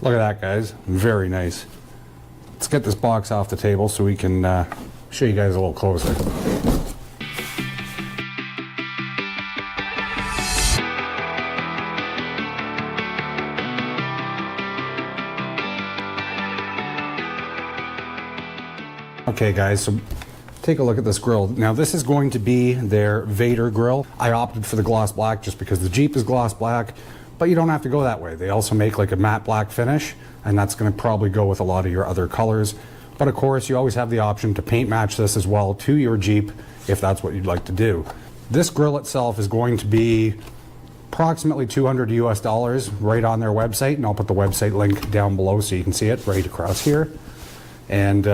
Look at that, guys. Very nice. Let's get this box off the table so we can show you guys a little closer. Okay guys, so take a look at this grill. Now this is going to be their Vader grill. I opted for the gloss black just because the Jeep is gloss black, but you don't have to go that way. They also make like a matte black finish, and that's going to probably go with a lot of your other colors. But of course, you always have the option to paint match this as well to your Jeep if that's what you'd like to do. This grill itself is going to be approximately $200 US right on their website, and I'll put the website link down below so you can see it right across here. And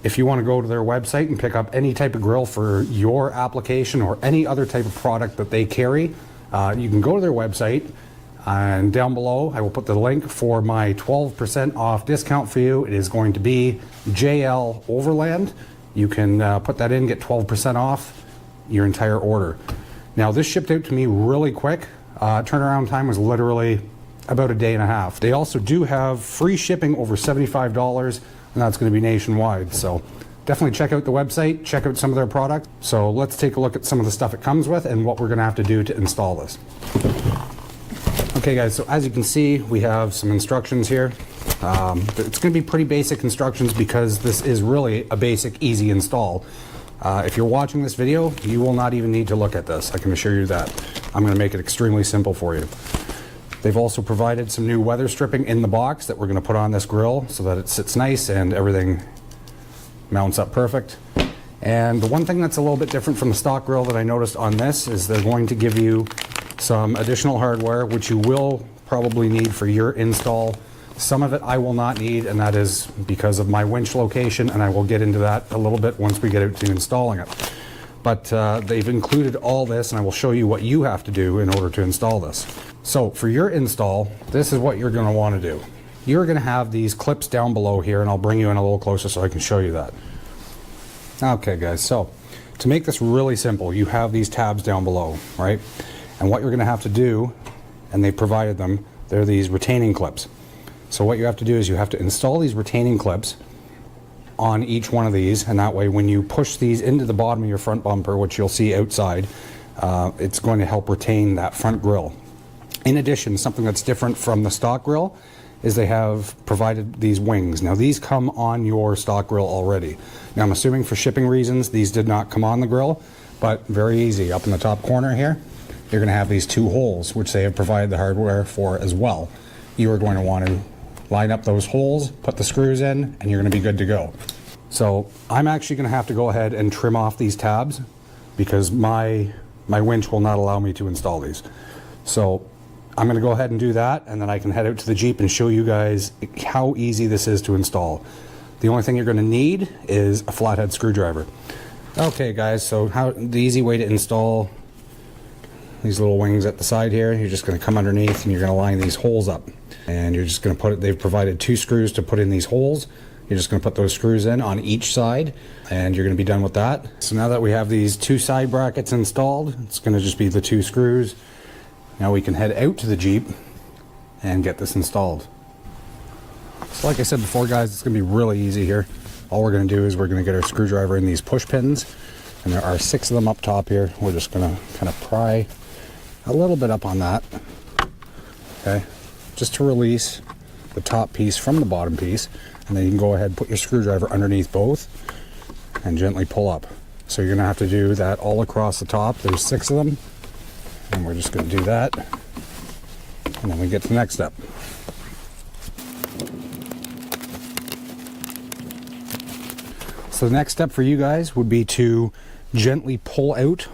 if you want to go to their website and pick up any type of grill for your application or any other type of product that they carry, you can go to their website, and down below I will put the link for my 12% off discount for you. It is going to be JL Overland. You can put that in, get 12% off your entire order. Now this shipped out to me really quick. Turnaround time was literally about a day and a half. They also do have free shipping over $75, and that's going to be nationwide. So definitely check out the website, check out some of their products. So let's take a look at some of the stuff it comes with and what we're going to have to do to install this. Okay guys, so as you can see, we have some instructions here. It's going to be pretty basic instructions because this is really a basic, easy install. If you're watching this video, you will not even need to look at this. I can assure you that. I'm going to make it extremely simple for you. They've also provided some new weather stripping in the box that we're going to put on this grill so that it sits nice and everything mounts up perfect. And the one thing that's a little bit different from the stock grill that I noticed on this is they're going to give you some additional hardware, which you will probably need for your install. Some of it I will not need, and that is because of my winch location, and I will get into that a little bit once we get out to installing it. But they've included all this, and I will show you what you have to do in order to install this. So for your install, this is what you're going to want to do. You're going to have these clips down below here, and I'll bring you in a little closer so I can show you that. Okay guys, so to make this really simple, you have these tabs down below, right? And what you're going to have to do, and they provided them, they're these retaining clips. So what you have to do is you have to install these retaining clips on each one of these, and that way when you push these into the bottom of your front bumper, which you'll see outside, it's going to help retain that front grille. In addition, something that's different from the stock grill is they have provided these wings. Now these come on your stock grill already. Now I'm assuming for shipping reasons these did not come on the grill, but very easy. Up in the top corner here, you're going to have these two holes, which they have provided the hardware for as well. You are going to want to line up those holes, put the screws in, and you're going to be good to go. So I'm actually going to have to go ahead and trim off these tabs because my winch will not allow me to install these. So I'm going to go ahead and do that, and then I can head out to the Jeep and show you guys how easy this is to install. The only thing you're going to need is a flathead screwdriver. Okay guys, so the easy way to install these little wings at the side here, you're just going to come underneath and you're going to line these holes up. And you're just going to put it, they've provided two screws to put in these holes. You're just going to put those screws in on each side, and you're going to be done with that. So now that we have these two side brackets installed, it's going to just be the two screws. Now we can head out to the Jeep and get this installed. So like I said before guys, it's going to be really easy here. All we're going to do is we're going to get our screwdriver in these push pins, and there are 6 of them up top here. We're just going to kind of pry a little bit up on that, okay, just to release the top piece from the bottom piece, and then you can go ahead and put your screwdriver underneath both and gently pull up. So you're going to have to do that all across the top. There's 6 of them, and we're just going to do that, and then we get to the next step. So the next step for you guys would be to gently pull out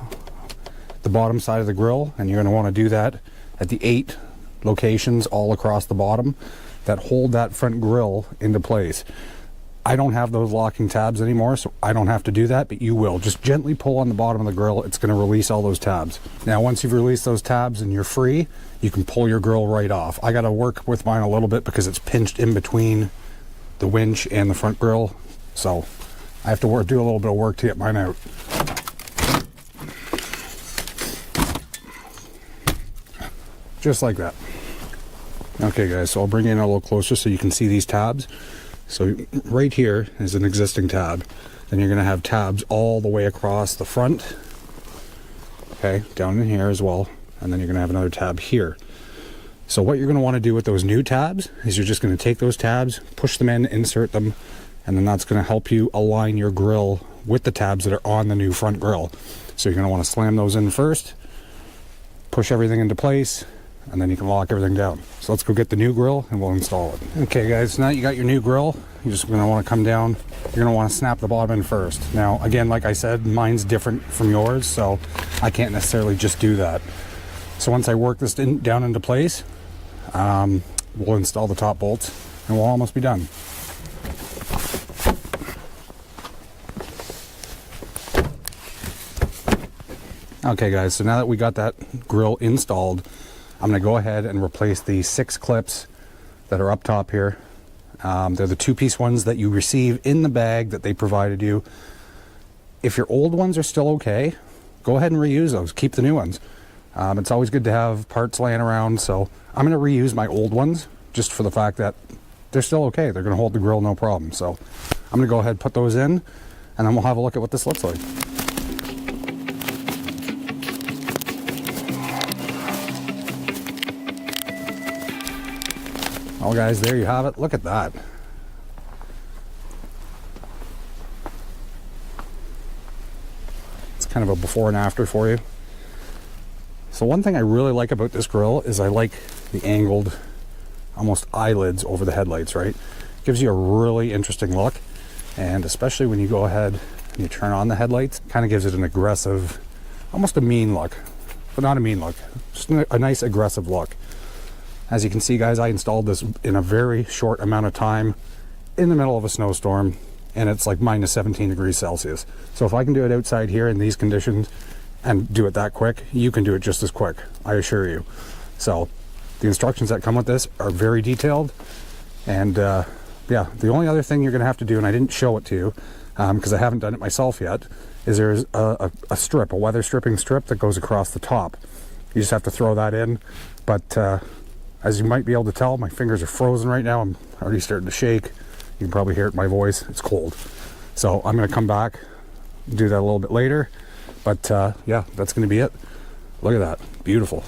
the bottom side of the grill, and you're going to want to do that at the 8 locations all across the bottom that hold that front grill into place. I don't have those locking tabs anymore, so I don't have to do that, but you will. Just gently pull on the bottom of the grill. It's going to release all those tabs. Now once you've released those tabs and you're free, you can pull your grill right off. I got to work with mine a little bit because it's pinched in between the winch and the front grill, so I have to do a little bit of work to get mine out. Just like that. Okay guys, so I'll bring you in a little closer so you can see these tabs. So right here is an existing tab. Then you're going to have tabs all the way across the front. Okay, down in here as well. And then you're going to have another tab here. So what you're going to want to do with those new tabs is you're just going to take those tabs, push them in, insert them, and then that's going to help you align your grill with the tabs that are on the new front grill. So you're going to want to slam those in first, push everything into place, and then you can lock everything down. So let's go get the new grill and we'll install it. Okay guys, so now you got your new grill, you're just going to want to come down, you're going to want to snap the bottom in first. Now again, like I said, mine's different from yours, so I can't necessarily just do that. So once I work this down into place, we'll install the top bolts and we'll almost be done. Okay guys, so now that we got that grill installed, I'm going to go ahead and replace the 6 clips that are up top here. They're the 2-piece ones that you receive in the bag that they provided you. If your old ones are still okay, go ahead and reuse those. Keep the new ones. It's always good to have parts laying around, so I'm going to reuse my old ones just for the fact that they're still okay. They're going to hold the grill no problem. So I'm going to go ahead and put those in, and then we'll have a look at what this looks like. Well guys, there you have it. Look at that. It's kind of a before and after for you. So one thing I really like about this grill is I like the angled, almost eyelids over the headlights, right? Gives you a really interesting look, and especially when you go ahead and you turn on the headlights, kind of gives it an aggressive, almost a mean look, but not a mean look, just a nice aggressive look. As you can see guys, I installed this in a very short amount of time in the middle of a snowstorm, and it's like minus 17 degrees Celsius. So if I can do it outside here in these conditions and do it that quick, you can do it just as quick, I assure you. So the instructions that come with this are very detailed, and yeah, the only other thing you're going to have to do, and I didn't show it to you because I haven't done it myself yet, is there's a strip, a weather stripping strip that goes across the top. You just have to throw that in, but as you might be able to tell, my fingers are frozen right now. I'm already starting to shake. You can probably hear it in my voice. It's cold. So I'm going to come back, do that a little bit later. But yeah, that's going to be it. Look at that. Beautiful.